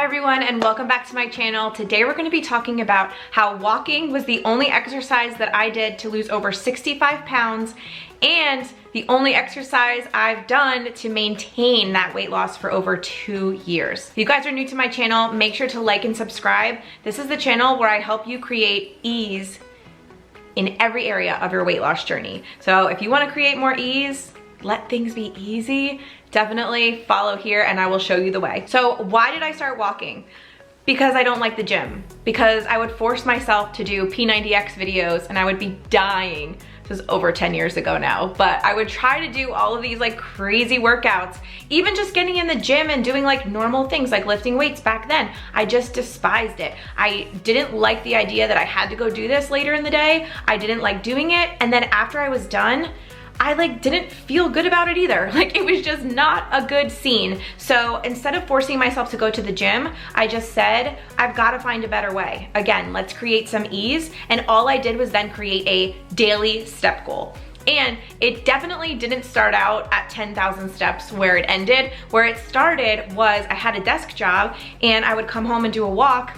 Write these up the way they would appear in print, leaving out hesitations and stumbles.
everyone, and welcome back to my channel. Today we're going to be talking about how walking was the only exercise that I did to lose over 65 pounds and the only exercise I've done to maintain that weight loss for over 2 years. If you guys are new to my channel, make sure to like and subscribe. This is the channel where I help you create ease in every area of your weight loss journey. So if you want to create more ease, let things be easy, definitely follow here and I will show you the way. So why did I start walking? Because I don't like the gym. Because I would force myself to do P90X videos and I would be dying. This is over 10 years ago now, but I would try to do all of these like crazy workouts. Even just getting in the gym and doing like normal things like lifting weights back then, I just despised it. I didn't like the idea that I had to go do this later in the day. I didn't like doing it. And then after I was done, I like didn't feel good about it either. Like it was just not a good scene. So instead of forcing myself to go to the gym, I just said, I've got to find a better way. Again, let's create some ease. And all I did was then create a daily step goal. And it definitely didn't start out at 10,000 steps where it ended. Where it started was I had a desk job and I would come home and do a walk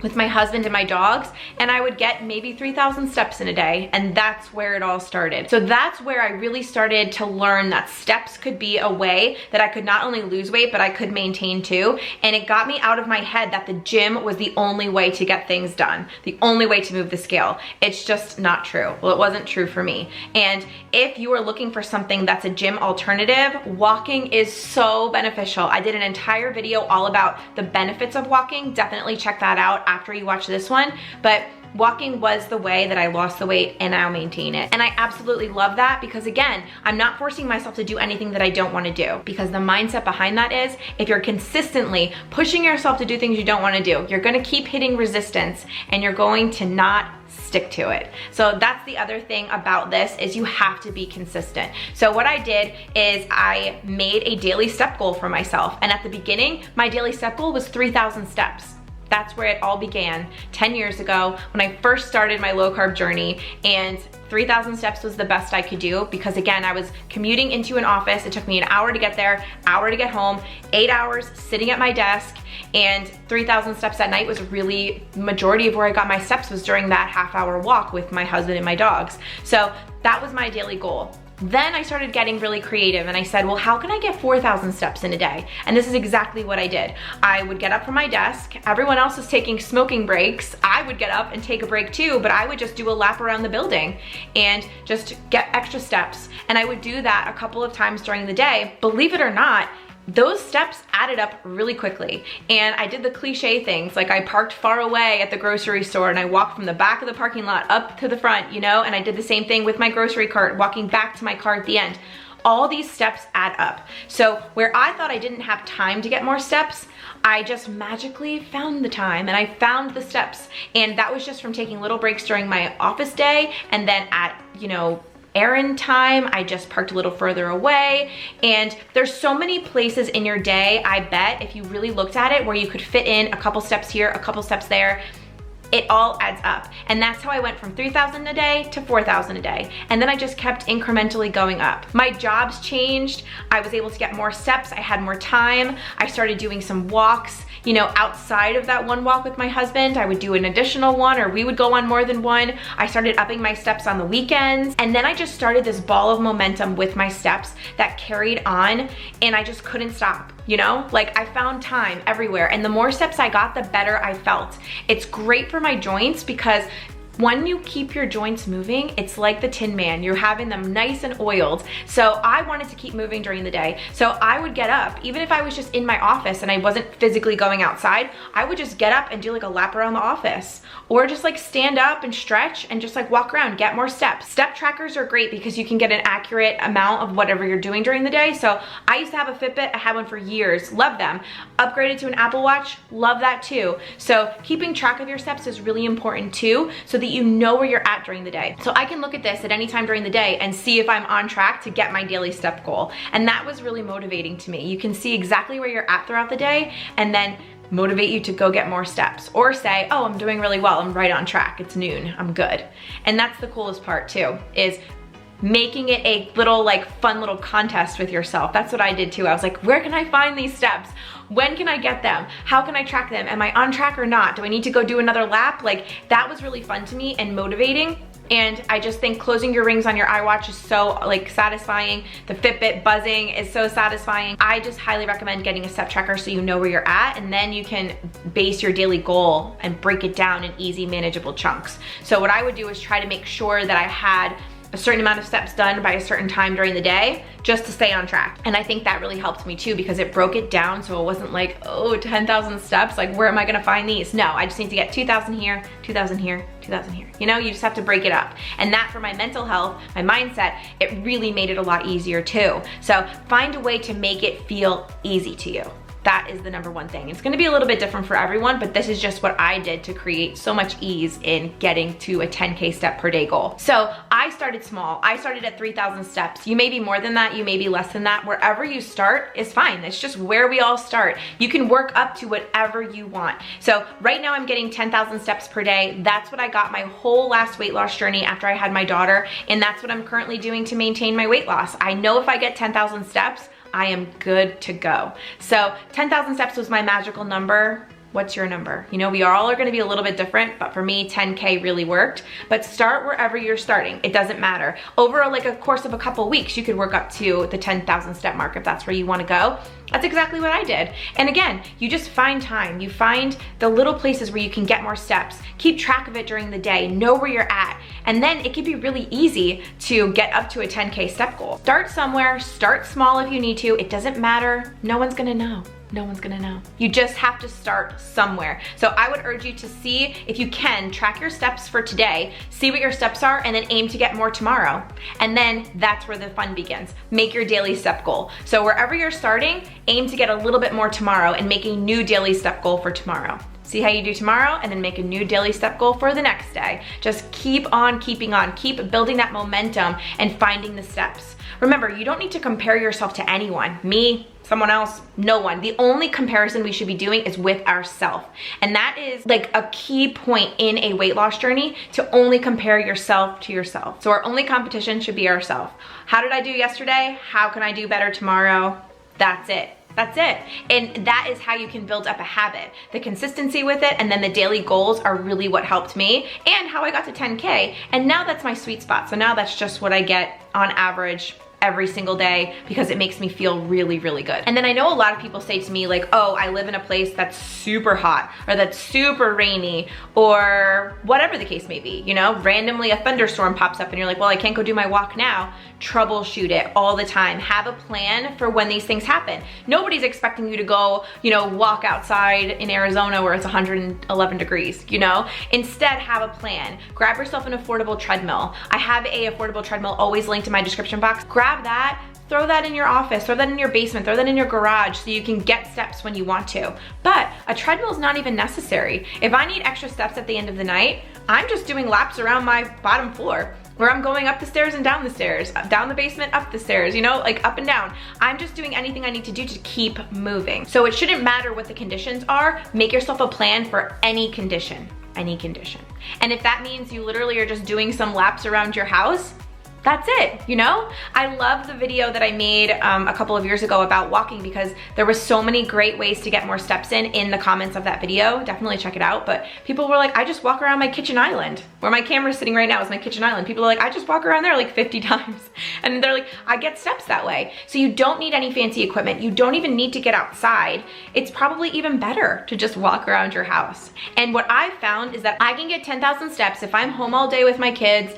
with my husband and my dogs, and I would get maybe 3,000 steps in a day, and that's where it all started. So that's where I really started to learn that steps could be a way that I could not only lose weight, but I could maintain too, and it got me out of my head that the gym was the only way to get things done, the only way to move the scale. It's just not true. Well, it wasn't true for me. And if you are looking for something that's a gym alternative, walking is so beneficial. I did an entire video all about the benefits of walking. Definitely check that out after you watch this one, but walking was the way that I lost the weight and I'll maintain it. And I absolutely love that because again, I'm not forcing myself to do anything that I don't want to do, because the mindset behind that is if you're consistently pushing yourself to do things you don't want to do, you're going to keep hitting resistance and you're going to not stick to it. So that's the other thing about this is you have to be consistent. So what I did is I made a daily step goal for myself. And at the beginning, my daily step goal was 3,000 steps. That's where it all began 10 years ago when I first started my low carb journey, and 3,000 steps was the best I could do because again, I was commuting into an office. It took me an hour to get there, hour to get home, 8 hours sitting at my desk, and 3,000 steps at night was really majority of where I got my steps was during that half-hour walk with my husband and my dogs. So that was my daily goal. Then I started getting really creative and I said, well, how can I get 4,000 steps in a day? And this is exactly what I did. I would get up from my desk. Everyone else is taking smoking breaks. I would get up and take a break too, but I would just do a lap around the building and just get extra steps. And I would do that a couple of times during the day. Believe it or not, those steps added up really quickly. And I did the cliche things, like I parked far away at the grocery store and I walked from the back of the parking lot up to the front, you know, and I did the same thing with my grocery cart, walking back to my car at the end. All these steps add up. So where I thought I didn't have time to get more steps, I just magically found the time and I found the steps. And that was just from taking little breaks during my office day and then at, you know, errand time, I just parked a little further away. And there's so many places in your day, I bet, if you really looked at it, where you could fit in a couple steps here, a couple steps there. It all adds up. And that's how I went from 3,000 a day to 4,000 a day. And then I just kept incrementally going up. My jobs changed. I was able to get more steps. I had more time. I started doing some walks. You know, outside of that one walk with my husband, I would do an additional one, or we would go on more than one. I started upping my steps on the weekends. And then I just started this ball of momentum with my steps that carried on, and I just couldn't stop. You know, like I found time everywhere, and the more steps I got, the better I felt. It's great for my joints because when you keep your joints moving, it's like the Tin Man. You're having them nice and oiled. So I wanted to keep moving during the day. So I would get up, even if I was just in my office and I wasn't physically going outside, I would just get up and do like a lap around the office, or just like stand up and stretch and just like walk around, get more steps. Step trackers are great because you can get an accurate amount of whatever you're doing during the day. So I used to have a Fitbit. I had one for years, love them. Upgraded to an Apple Watch, love that too. So keeping track of your steps is really important too, so that you know where you're at during the day. So I can look at this at any time during the day and see if I'm on track to get my daily step goal. And that was really motivating to me. You can see exactly where you're at throughout the day and then motivate you to go get more steps, or say, oh, I'm doing really well. I'm right on track. It's noon. I'm good. And that's the coolest part too, is making it a little like fun little contest with yourself. That's what I did too. I was like, where can I find these steps? When can I get them? How can I track them? Am I on track or not? Do I need to go do another lap? Like, that was really fun to me and motivating. And I just think closing your rings on your iWatch is so like satisfying. The Fitbit buzzing is so satisfying. I just highly recommend getting a step tracker so you know where you're at, and then you can base your daily goal and break it down in easy, manageable chunks. So what I would do is try to make sure that I had a certain amount of steps done by a certain time during the day just to stay on track. And I think that really helped me too, because it broke it down so it wasn't like, oh, 10,000 steps, like where am I gonna find these? No, I just need to get 2,000 here, 2,000 here, 2,000 here. You know, you just have to break it up. And that, for my mental health, my mindset, it really made it a lot easier too. So find a way to make it feel easy to you. That is the number one thing. It's gonna be a little bit different for everyone, but this is just what I did to create so much ease in getting to a 10K step per day goal. So I started small. I started at 3,000 steps. You may be more than that, you may be less than that. Wherever you start is fine. It's just where we all start. You can work up to whatever you want. So right now I'm getting 10,000 steps per day. That's what I got my whole last weight loss journey after I had my daughter, and that's what I'm currently doing to maintain my weight loss. I know if I get 10,000 steps, I am good to go. So 10,000 steps was my magical number. What's your number? You know, we all are gonna be a little bit different, but for me, 10K really worked. But start wherever you're starting. It doesn't matter. Over like a course of a couple weeks, you could work up to the 10,000 step mark if that's where you wanna go. That's exactly what I did. And again, you just find time. You find the little places where you can get more steps. Keep track of it during the day. Know where you're at. And then it can be really easy to get up to a 10K step goal. Start somewhere, start small if you need to. It doesn't matter. No one's gonna know. No one's gonna know. You just have to start somewhere. So I would urge you to see, if you can, track your steps for today, see what your steps are, and then aim to get more tomorrow. And then that's where the fun begins. Make your daily step goal. So wherever you're starting, aim to get a little bit more tomorrow and make a new daily step goal for tomorrow. See how you do tomorrow, and then make a new daily step goal for the next day. Just keep on keeping on. Keep building that momentum and finding the steps. Remember, you don't need to compare yourself to anyone. Me, someone else, no one. The only comparison we should be doing is with ourselves. And that is like a key point in a weight loss journey, to only compare yourself to yourself. So our only competition should be ourselves. How did I do yesterday? How can I do better tomorrow? That's it. That's it. And that is how you can build up a habit. The consistency with it, and then the daily goals are really what helped me, and how I got to 10K. And now that's my sweet spot. So now that's just what I get on average every single day, because it makes me feel really, really good. And then I know a lot of people say to me like, oh, I live in a place that's super hot, or that's super rainy, or whatever the case may be, you know, randomly a thunderstorm pops up and you're like, well, I can't go do my walk now. Troubleshoot it all the time. Have a plan for when these things happen. Nobody's expecting you to go, you know, walk outside in Arizona where it's 111 degrees, you know? Instead, have a plan. Grab yourself an affordable treadmill. I have a affordable treadmill always linked in my description box. Grab that, throw that in your office, throw that in your basement, throw that in your garage so you can get steps when you want to. But a treadmill is not even necessary. If I need extra steps at the end of the night, I'm just doing laps around my bottom floor, where I'm going up the stairs and down the stairs, down the basement, up the stairs, you know, like up and down. I'm just doing anything I need to do to keep moving. So it shouldn't matter what the conditions are. Make yourself a plan for any condition, any condition. And if that means you literally are just doing some laps around your house, that's it, you know? I love the video that I made a couple of years ago about walking, because there was so many great ways to get more steps in the comments of that video. Definitely check it out. But people were like, I just walk around my kitchen island. Where my camera's sitting right now is my kitchen island. People are like, I just walk around there like 50 times. And they're like, I get steps that way. So you don't need any fancy equipment. You don't even need to get outside. It's probably even better to just walk around your house. And what I've found is that I can get 10,000 steps if I'm home all day with my kids,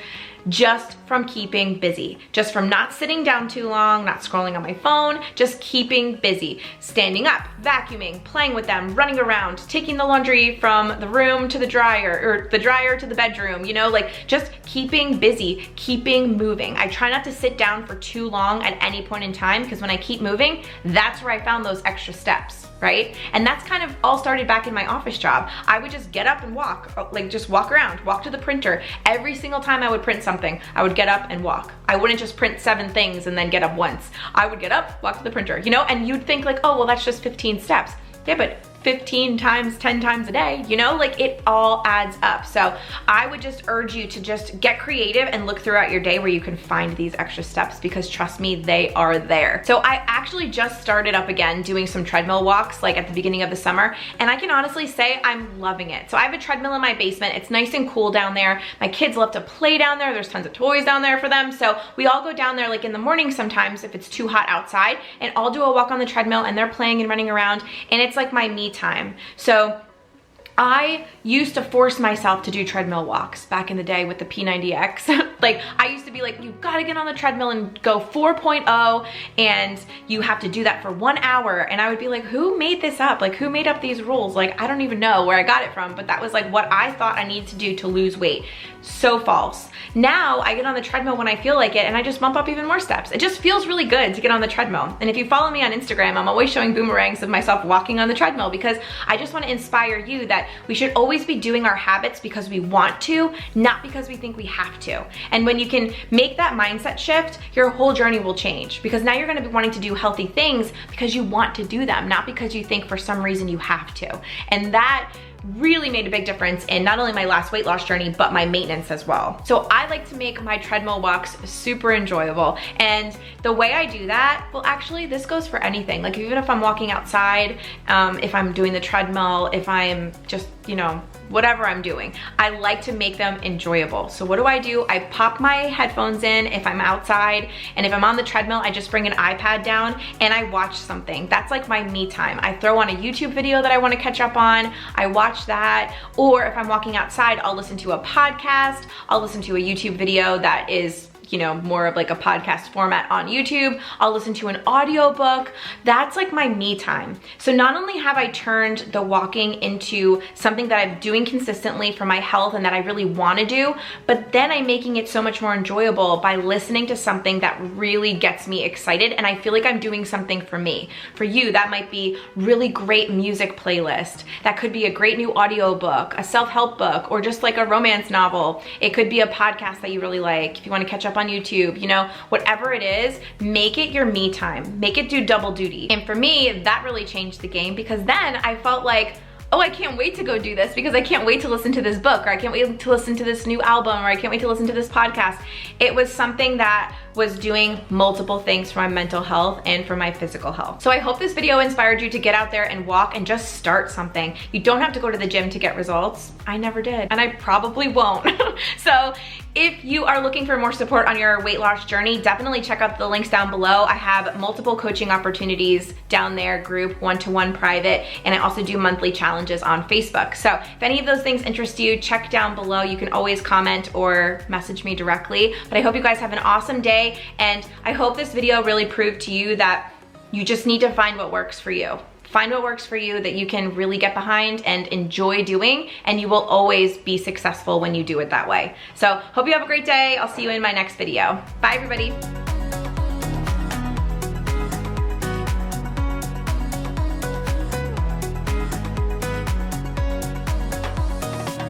just from keeping busy, just from not sitting down too long, not scrolling on my phone, just keeping busy, standing up, vacuuming, playing with them, running around, taking the laundry from the room to the dryer, or the dryer to the bedroom, you know, like just keeping busy, keeping moving. I try not to sit down for too long at any point in time, because when I keep moving, that's where I found those extra steps, right? And that's kind of all started back in my office job. I would just get up and walk, like just walk around, walk to the printer. Every single time I would print something, I would get up and walk. I wouldn't just print 7 things and then get up once. I would get up, walk to the printer, you know? And you'd think like, oh, well, that's just 15 steps. Yeah, but 15 times, 10 times a day, you know, like it all adds up. So I would just urge you to just get creative and look throughout your day where you can find these extra steps, because trust me, they are there. So I actually just started up again doing some treadmill walks like at the beginning of the summer, and I can honestly say I'm loving it. So I have a treadmill in my basement. It's nice and cool down there. My kids love to play down there. There's tons of toys down there for them. So we all go down there like in the morning sometimes if it's too hot outside, and I'll do a walk on the treadmill and they're playing and running around, and it's like my me time. So I used to force myself to do treadmill walks back in the day with the P90X. Like I used to be like, you gotta get on the treadmill and go 4.0 and you have to do that for 1 hour. And I would be like, who made this up? Like who made up these rules? Like I don't even know where I got it from, but that was like what I thought I needed to do to lose weight. So false. Now I get on the treadmill when I feel like it and I just bump up even more steps. It just feels really good to get on the treadmill. And if you follow me on Instagram, I'm always showing boomerangs of myself walking on the treadmill, because I just want to inspire you that we should always be doing our habits because we want to, not because we think we have to. And when you can make that mindset shift, your whole journey will change, because now you're going to be wanting to do healthy things because you want to do them, not because you think for some reason you have to. And that really made a big difference in not only my last weight loss journey, but my maintenance as well. So I like to make my treadmill walks super enjoyable. And the way I do that, well, actually this goes for anything. Like even if I'm walking outside, if I'm doing the treadmill, if I'm just, you know, whatever I'm doing, I like to make them enjoyable. So what do? I pop my headphones in if I'm outside, and if I'm on the treadmill, I just bring an iPad down and I watch something. That's like my me time. I throw on a YouTube video that I want to catch up on, I watch that, or if I'm walking outside, I'll listen to a podcast, I'll listen to a YouTube video that is, you know, more of like a podcast format on YouTube. I'll listen to an audiobook. That's like my me time. So not only have I turned the walking into something that I'm doing consistently for my health and that I really want to do, but then I'm making it so much more enjoyable by listening to something that really gets me excited and I feel like I'm doing something for me. For you, that might be really great music playlist. That could be a great new audiobook, a self-help book, or just like a romance novel. It could be a podcast that you really like. If you want to catch up on YouTube, you know, whatever it is, make it your me time. Make it do double duty. And for me, that really changed the game, because then I felt like, oh, I can't wait to go do this because I can't wait to listen to this book, or I can't wait to listen to this new album, or I can't wait to listen to this podcast. It was something that was doing multiple things for my mental health and for my physical health. So I hope this video inspired you to get out there and walk and just start something. You don't have to go to the gym to get results. I never did, and I probably won't. So if you are looking for more support on your weight loss journey, definitely check out the links down below. I have multiple coaching opportunities down there, group, one-to-one, private, and I also do monthly challenges on Facebook. So if any of those things interest you, check down below. You can always comment or message me directly. But I hope you guys have an awesome day, and I hope this video really proved to you that you just need to find what works for you. Find what works for you that you can really get behind and enjoy doing, and you will always be successful when you do it that way. So hope you have a great day. I'll see you in my next video. Bye everybody.